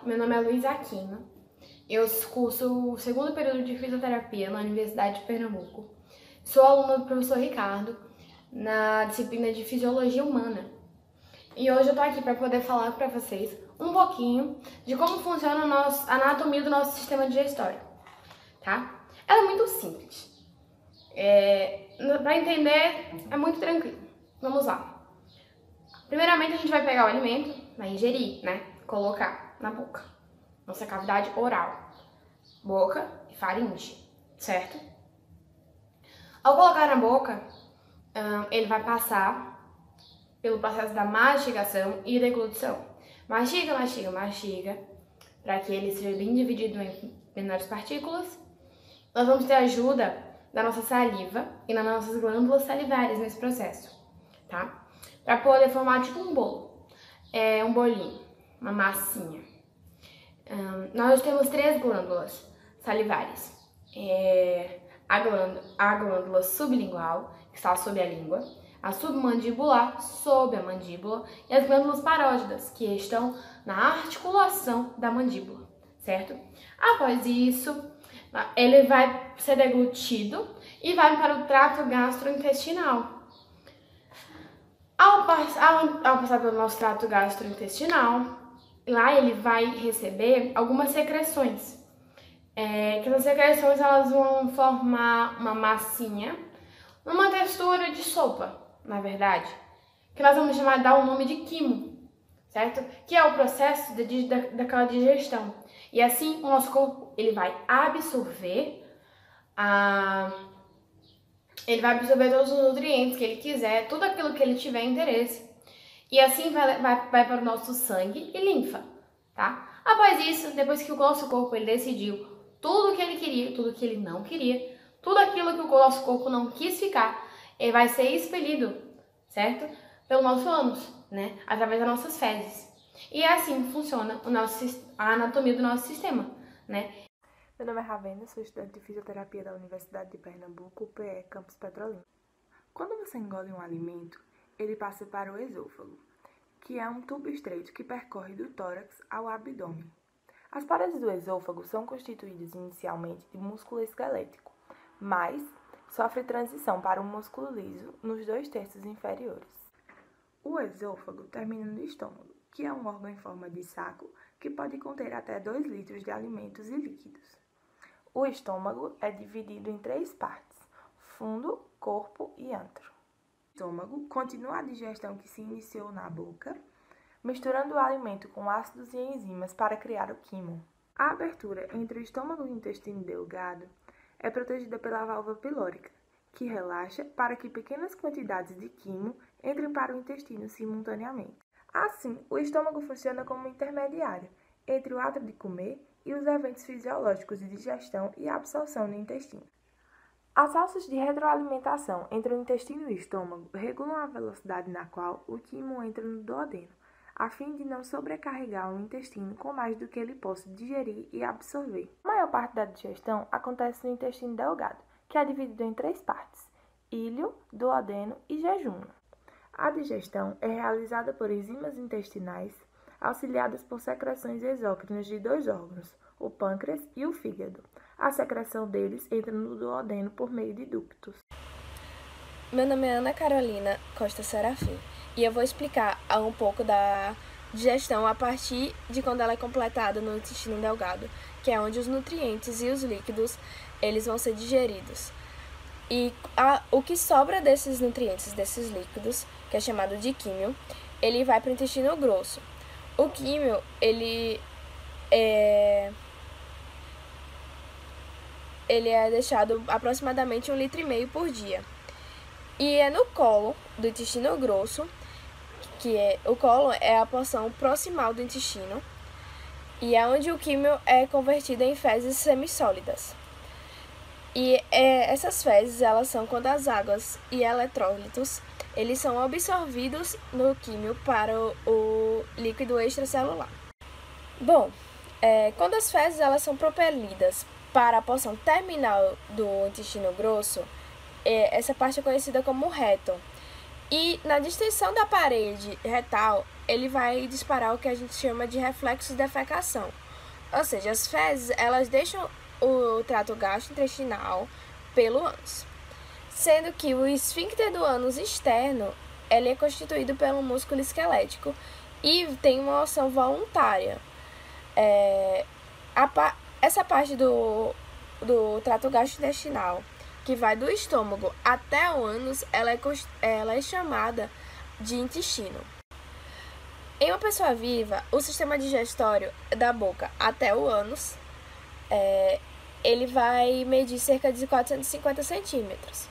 meu nome é Luísa Aquino. Eu curso o segundo período de fisioterapia na Universidade de Pernambuco. Sou aluna do professor Ricardo na disciplina de Fisiologia Humana. E hoje eu tô aqui para poder falar para vocês um pouquinho de como funciona a anatomia do nosso sistema digestório, tá? Ela é muito simples. Para entender, é muito tranquilo. Vamos lá. Primeiramente, a gente vai pegar o alimento, vai ingerir, né? Colocar na boca. Nossa cavidade oral. Boca e faringe, certo? Ao colocar na boca, ele vai passar pelo processo da mastigação e deglutição. Mastiga, mastiga, mastiga, para que ele seja bem dividido em menores partículas. Nós vamos ter a ajuda da nossa saliva e das nossas glândulas salivares nesse processo, tá? Para poder formar tipo um bolo, um bolinho, uma massinha. Nós temos 3 glândulas salivares. A glândula sublingual, que está sob a língua, a submandibular, sob a mandíbula, e as glândulas parótidas, que estão na articulação da mandíbula, certo? Após isso, ele vai ser deglutido e vai para o trato gastrointestinal. Ao passar pelo nosso trato gastrointestinal, lá ele vai receber algumas secreções. Que essas secreções elas vão formar uma massinha, uma textura de sopa, na verdade, que nós vamos dar o nome de quimo, certo? Que é o processo daquela digestão. E assim o nosso corpo ele vai absorver todos os nutrientes que ele quiser, tudo aquilo que ele tiver interesse. E assim vai para o nosso sangue e linfa, tá? Após isso, depois que o nosso corpo ele decidiu tudo o que ele queria, tudo o que ele não queria, tudo aquilo que o nosso corpo não quis ficar, ele vai ser expelido, certo? Pelo nosso ânus, né? Através das nossas fezes. E assim funciona a anatomia do nosso sistema, né? Meu nome é Ravena, sou estudante de fisioterapia da Universidade de Pernambuco, UPE, Campus Petrolina. Quando você engole um alimento, ele passa para o esôfago, que é um tubo estreito que percorre do tórax ao abdômen. As paredes do esôfago são constituídas inicialmente de músculo esquelético, mas sofre transição para um músculo liso nos 2/3 inferiores. O esôfago termina no estômago, que é um órgão em forma de saco que pode conter até 2 litros de alimentos e líquidos. O estômago é dividido em 3 partes: fundo, corpo e antro. O estômago continua a digestão que se iniciou na boca, misturando o alimento com ácidos e enzimas para criar o quimo. A abertura entre o estômago e o intestino delgado é protegida pela válvula pilórica, que relaxa para que pequenas quantidades de quimo entrem para o intestino simultaneamente. Assim, o estômago funciona como intermediário entre o ato de comer e os eventos fisiológicos de digestão e absorção no intestino. As alças de retroalimentação entre o intestino e o estômago regulam a velocidade na qual o quimo entra no duodeno, a fim de não sobrecarregar o intestino com mais do que ele possa digerir e absorver. A maior parte da digestão acontece no intestino delgado, que é dividido em 3 partes: íleo, duodeno e jejunum. A digestão é realizada por enzimas intestinais, auxiliadas por secreções exócrinas de 2 órgãos, o pâncreas e o fígado. A secreção deles entra no duodeno por meio de ductos. Meu nome é Ana Carolina Costa Serafim e eu vou explicar um pouco da digestão a partir de quando ela é completada no intestino delgado, que é onde os nutrientes e os líquidos eles vão ser digeridos. E o que sobra desses nutrientes, desses líquidos, que é chamado de químio, ele vai para o intestino grosso. O químio, ele é deixado aproximadamente 1,5 litro por dia. E é no colo do intestino grosso, o colo é a porção proximal do intestino, e é onde o químio é convertido em fezes semissólidas. E essas fezes, elas são quando as águas e eletrólitos, eles são absorvidos no químio para o líquido extracelular. Bom, quando as fezes elas são propelidas para a porção terminal do intestino grosso, essa parte é conhecida como reto. E na distensão da parede retal, ele vai disparar o que a gente chama de reflexo de defecação. Ou seja, as fezes, elas deixam o trato gastrointestinal pelo ânus. Sendo que o esfíncter do ânus externo, ele é constituído pelo músculo esquelético e tem uma ação voluntária. Essa parte do trato gastrointestinal, que vai do estômago até o ânus, ela é chamada de intestino. Em uma pessoa viva, o sistema digestório da boca até o ânus, ele vai medir cerca de 450 centímetros.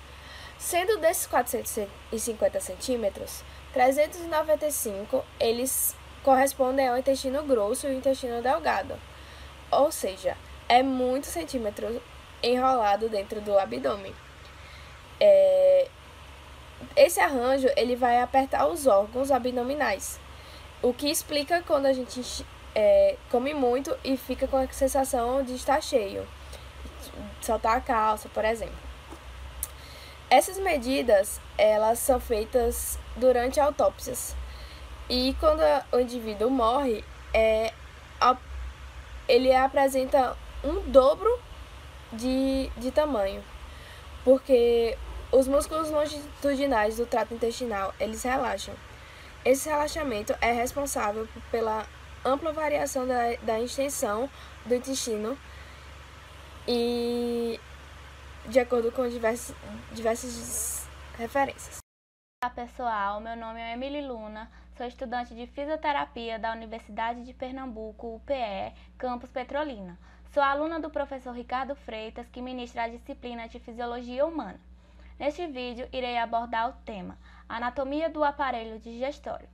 Sendo desses 450 centímetros, 395 eles correspondem ao intestino grosso e o intestino delgado. Ou seja, é muito centímetro enrolado dentro do abdômen. Esse arranjo ele vai apertar os órgãos abdominais, o que explica quando a gente come muito e fica com a sensação de estar cheio, soltar a calça, por exemplo. Essas medidas, elas são feitas durante autópsias. E quando o indivíduo morre, ele apresenta um dobro de tamanho, porque os músculos longitudinais do trato intestinal, eles relaxam. Esse relaxamento é responsável pela ampla variação da extensão do intestino e de acordo com diversas referências. Olá pessoal, meu nome é Emily Luna, sou estudante de fisioterapia da Universidade de Pernambuco, UPE, campus Petrolina. Sou aluna do professor Ricardo Freitas, que ministra a disciplina de Fisiologia Humana. Neste vídeo, irei abordar o tema Anatomia do aparelho digestório.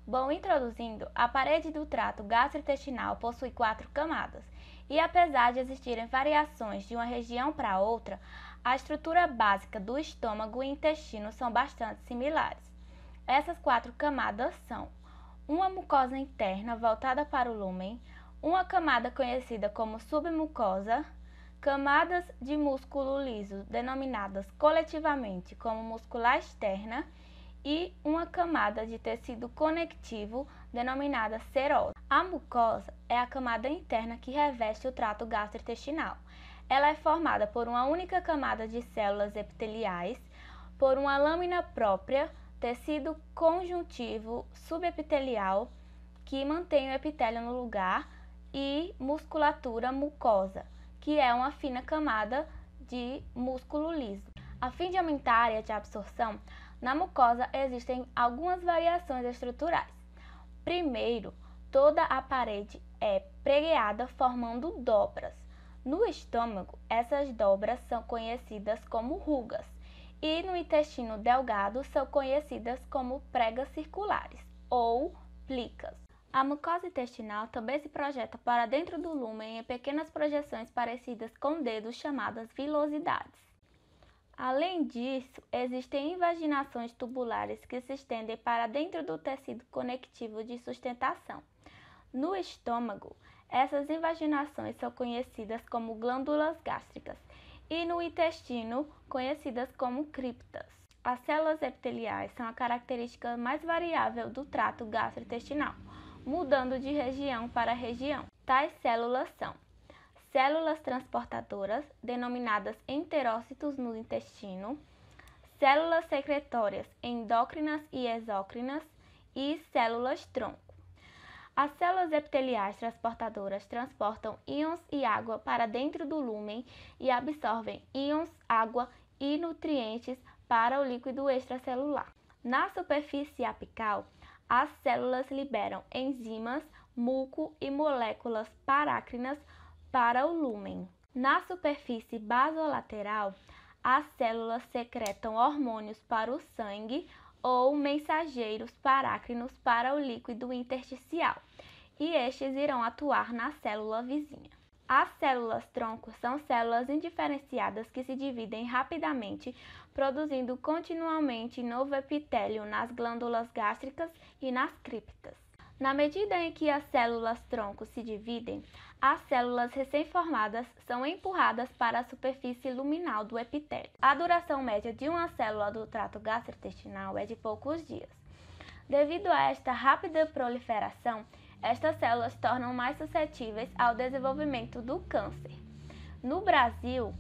Bom, introduzindo, a parede do trato gastrointestinal possui 4 camadas, e apesar de existirem variações de uma região para outra, a estrutura básica do estômago e intestino são bastante similares. Essas 4 camadas são uma mucosa interna voltada para o lúmen, uma camada conhecida como submucosa, camadas de músculo liso denominadas coletivamente como muscular externa e uma camada de tecido conectivo denominada serosa. A mucosa é a camada interna que reveste o trato gastrointestinal. Ela é formada por uma única camada de células epiteliais, por uma lâmina própria, tecido conjuntivo subepitelial que mantém o epitélio no lugar e musculatura mucosa, que é uma fina camada de músculo liso. A fim de aumentar a área de absorção, na mucosa existem algumas variações estruturais. Primeiro, toda a parede é pregueada formando dobras. No estômago, essas dobras são conhecidas como rugas e no intestino delgado são conhecidas como pregas circulares ou plicas. A mucosa intestinal também se projeta para dentro do lúmen em pequenas projeções parecidas com dedos chamadas vilosidades. Além disso, existem invaginações tubulares que se estendem para dentro do tecido conectivo de sustentação. No estômago, essas invaginações são conhecidas como glândulas gástricas e no intestino, conhecidas como criptas. As células epiteliais são a característica mais variável do trato gastrointestinal, mudando de região para região. Tais células são células transportadoras, denominadas enterócitos no intestino, células secretórias endócrinas e exócrinas e células-tronco. As células epiteliais transportadoras transportam íons e água para dentro do lúmen e absorvem íons, água e nutrientes para o líquido extracelular. Na superfície apical, as células liberam enzimas, muco e moléculas parácrinas para o lúmen. Na superfície basolateral, as células secretam hormônios para o sangue ou mensageiros parácrinos para o líquido intersticial, e estes irão atuar na célula vizinha. As células-tronco são células indiferenciadas que se dividem rapidamente, produzindo continuamente novo epitélio nas glândulas gástricas e nas criptas. Na medida em que as células-tronco se dividem, as células recém-formadas são empurradas para a superfície luminal do epitélio. A duração média de uma célula do trato gastrointestinal é de poucos dias. Devido a esta rápida proliferação, estas células se tornam mais suscetíveis ao desenvolvimento do câncer. No Brasil,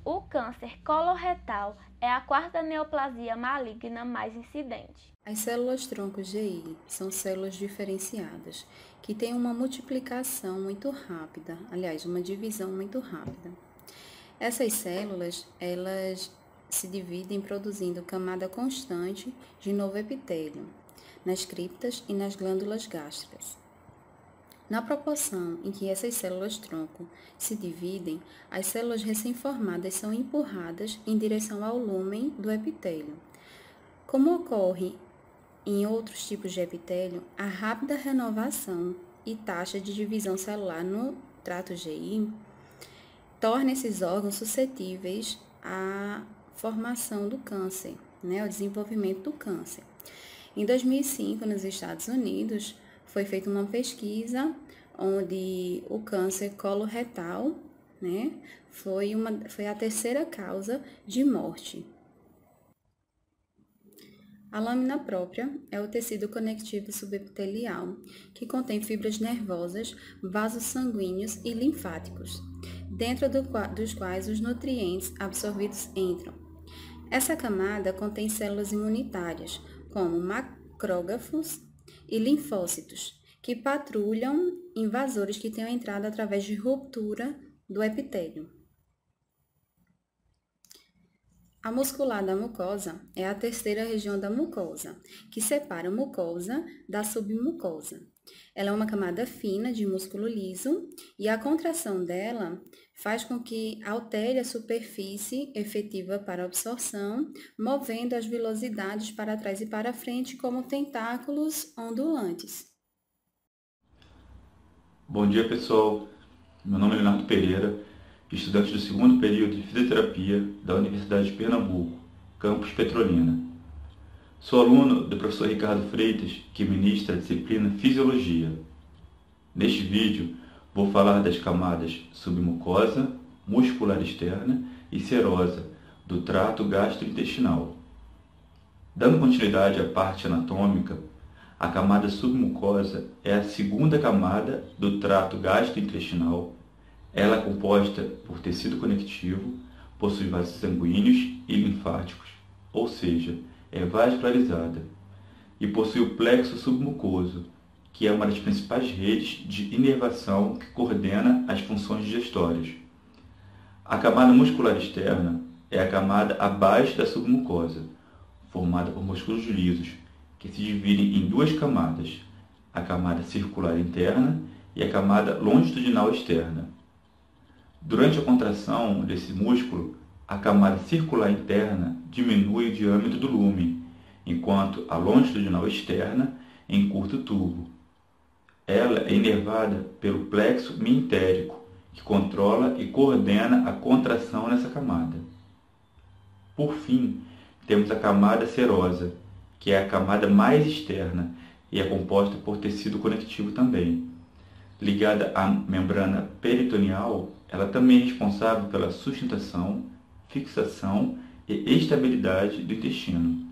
o câncer coloretal é a quarta neoplasia maligna mais incidente. As células-tronco GI são células diferenciadas, que têm uma multiplicação muito rápida, aliás, uma divisão muito rápida. Essas células, elas se dividem produzindo camada constante de novo epitélio, nas criptas e nas glândulas gástricas. Na proporção em que essas células-tronco se dividem, as células recém-formadas são empurradas em direção ao lúmen do epitélio. Como ocorre em outros tipos de epitélio, a rápida renovação e taxa de divisão celular no trato GI torna esses órgãos suscetíveis à formação do câncer, ao desenvolvimento do câncer. Em 2005, nos Estados Unidos, foi feita uma pesquisa onde o câncer coloretal, foi a terceira causa de morte. A lâmina própria é o tecido conectivo subepitelial, que contém fibras nervosas, vasos sanguíneos e linfáticos, dentro dos quais os nutrientes absorvidos entram. Essa camada contém células imunitárias, como macrófagos e linfócitos, que patrulham invasores que tenham entrado através de ruptura do epitélio. A muscular da mucosa é a terceira região da mucosa, que separa a mucosa da submucosa. Ela é uma camada fina de músculo liso e a contração dela faz com que altere a superfície efetiva para absorção, movendo as vilosidades para trás e para frente como tentáculos ondulantes. Bom dia, pessoal. Meu nome é Leonardo Pereira, estudante do segundo período de fisioterapia da Universidade de Pernambuco, campus Petrolina. Sou aluno do professor Ricardo Freitas, que ministra a disciplina Fisiologia. Neste vídeo, vou falar das camadas submucosa, muscular externa e serosa do trato gastrointestinal. Dando continuidade à parte anatômica, a camada submucosa é a segunda camada do trato gastrointestinal. Ela é composta por tecido conectivo, possui vasos sanguíneos e linfáticos, ou seja, é vascularizada, e possui o plexo submucoso, que é uma das principais redes de inervação que coordena as funções digestórias. A camada muscular externa é a camada abaixo da submucosa, formada por músculos lisos, que se dividem em duas camadas, a camada circular interna e a camada longitudinal externa. Durante a contração desse músculo, a camada circular interna diminui o diâmetro do lúmen, enquanto a longitudinal externa encurta o tubo. Ela é inervada pelo plexo mientérico, que controla e coordena a contração nessa camada. Por fim, temos a camada serosa, que é a camada mais externa e é composta por tecido conectivo também. Ligada à membrana peritoneal, ela também é responsável pela sustentação, fixação e estabilidade do intestino.